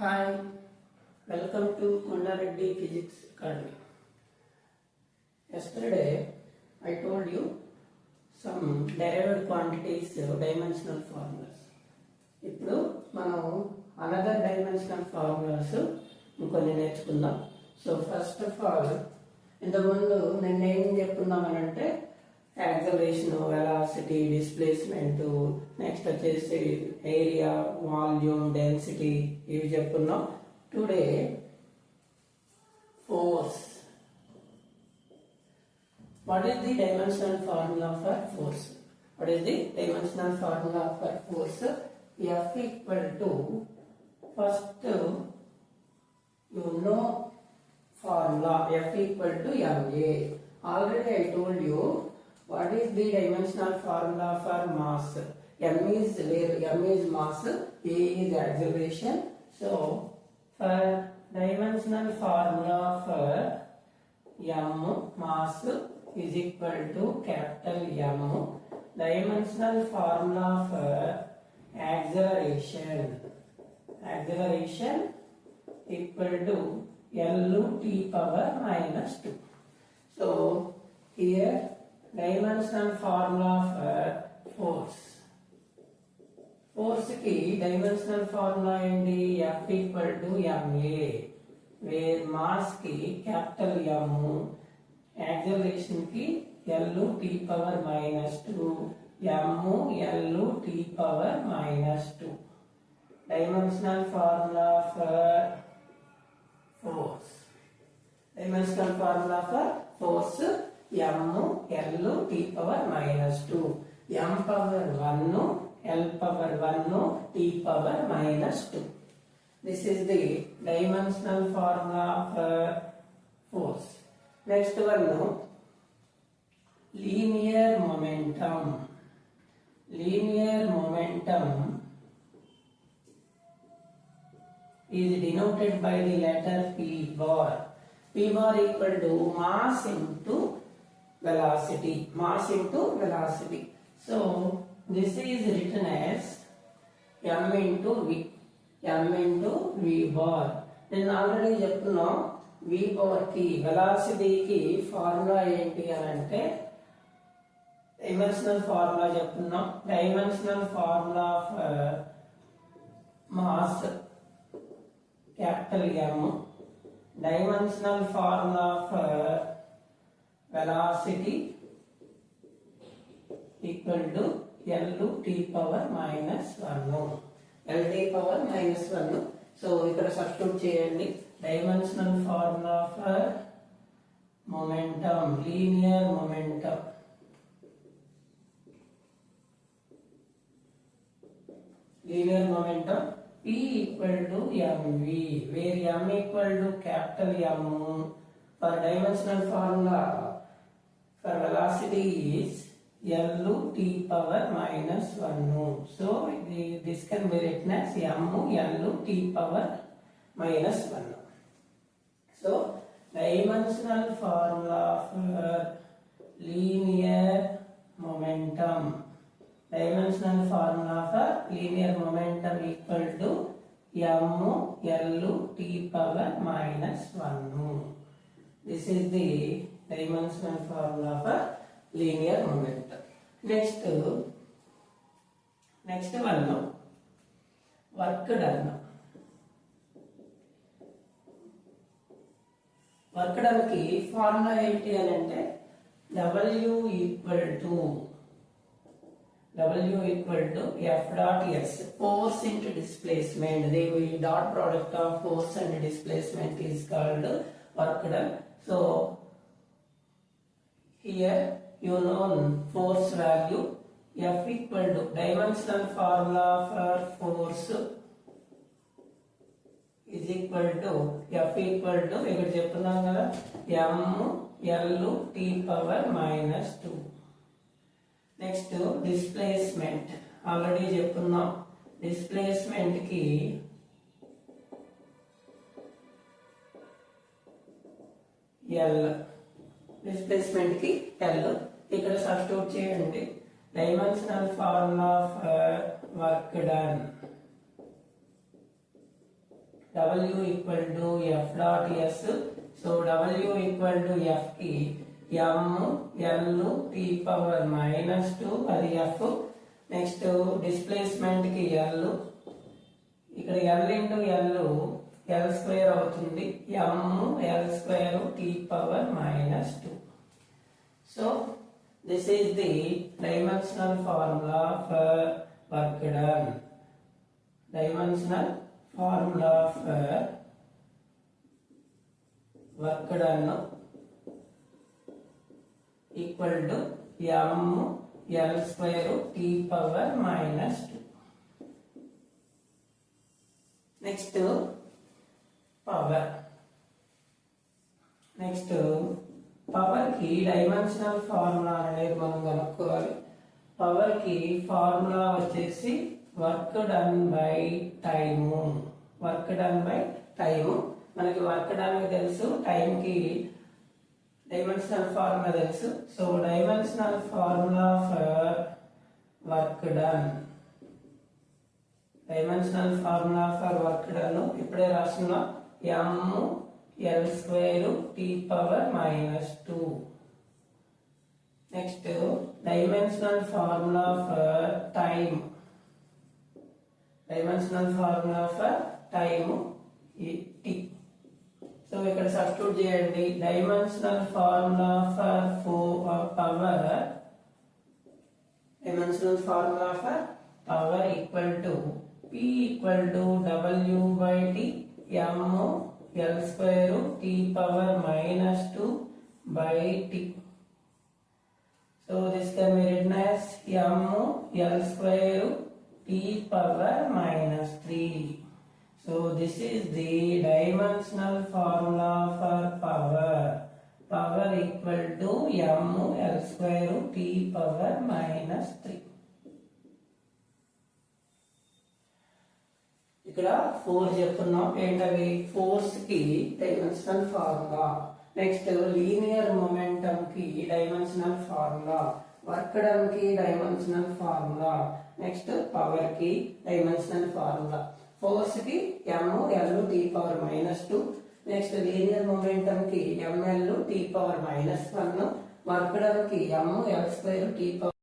Hi, welcome to Kondareddy Physics Academy. Yesterday, I told you some derived quantities dimensional formulas. ఇప్పుడు మనం another dimensional formulas ఇంకొన్ని నేర్చుకుందాం. So first of all ఇంతకుముందు నేను ఏం చెప్పుకున్నామనంటే acceleration, velocity, displacement, next వచ్చేసి area, volume, density ఇవి చెప్పుకున్నాం. Today force. What is the dimensional formula for force? What is the dimensional formula for force? F equal to, first you know formula F equal to ma. Already I told you what is the dimensional formula for mass. M is where M is mass, A is acceleration. So for dimensional formula for M, mass is equal to capital M. Dimensional formula for acceleration equal to L T power minus 2. So here dimensional formula for force ki dimensional formula ఏంటి? F equal to ma, where mass ki capital M, acceleration ki L T power minus 2, M L T power minus 2. Dimensional formula for force. Dimensional formula for force M L T power minus 2. M power 1, L power 1, T power minus 2. This is the dimensional formula for force. Next one, linear momentum. Linear momentum is denoted by the letter P bar. P bar equal to mass into velocity. Mass into velocity. So this is written as M into V. M into V bar. నేను already చెప్తున్నాం V bar కి వెలాసిటీకి formula ఏంటి అని అంటే dimensional formula చెప్తున్నాం. Dimensional formula for mass capital M, dimensional formula for velocity equal to L T power minus 1, L T power minus 1. So ఇక్కడ substitute చేయండి. dimensional formula for momentum, linear momentum, P equal to mv, where m equal to capital M. For dimensional formula for velocity is L T power minus 1. So this can be written as M L T power minus 1. So dimensional formula for linear momentum. Dimensional formula for linear momentum equal to M L T power minus 1. This is the dimensional formula for linear momentum. Next one, work done. Work done ki formula ఏంటి అని అంటే W equal to F dot S, force into displacement. The dot product of force and displacement is called work done. So here you know force value F equal to dimensional formula for force is equal to F equal to ఇక్కడ చెప్తున్నాం కదా M L T power minus 2. Next displacement already చెప్పుకున్నాం. Displacement కి L, displacement కి L ఇక్కడ substitute చేయండి. Dimensional formula for work done W equal to F dot S. So W equal to F ki M L T power minus 2 అది F. Next displacement కి L, ఇక్కడ L into L square అవుతుంది, M L square T power minus 2. So this is the dimensional formula for work done. Dimensional formula for work done equal to M L square T power minus 2. Next power. Next power కి dimensional formula అనేది మనం కనుక్కోవాలి. Power కి formula వచ్చేసి work done by time. Work done by time. మనకి work done తెలుసు, time కి dimensional formula తెలుసు. So dimensional formula for work done, dimensional formula for work done ఇప్పుడే రాస్తున్నాం. M L square T power minus 2. Next dimensional formula for time. Dimensional formula for time T. So ఇక్కడ substitute చేయండి. Dimensional formula for power, dimensional formula for power equal to P equal to W by T M L square T power minus 2 by T. So this can be written as M L square T power minus 3. So this is the dimensional formula for power. Power equal to M L square T power minus 3. ఇక్కడ 4 చెప్తున్నాం. ఏంటవి? Force కి dimensional formula, next linear momentum కి dimensional formula, work done కి dimensional formula, next power కి dimensional formula. Force కి ML T power minus 2, next linear momentum కి ML T power minus 1, work done కి ML square T power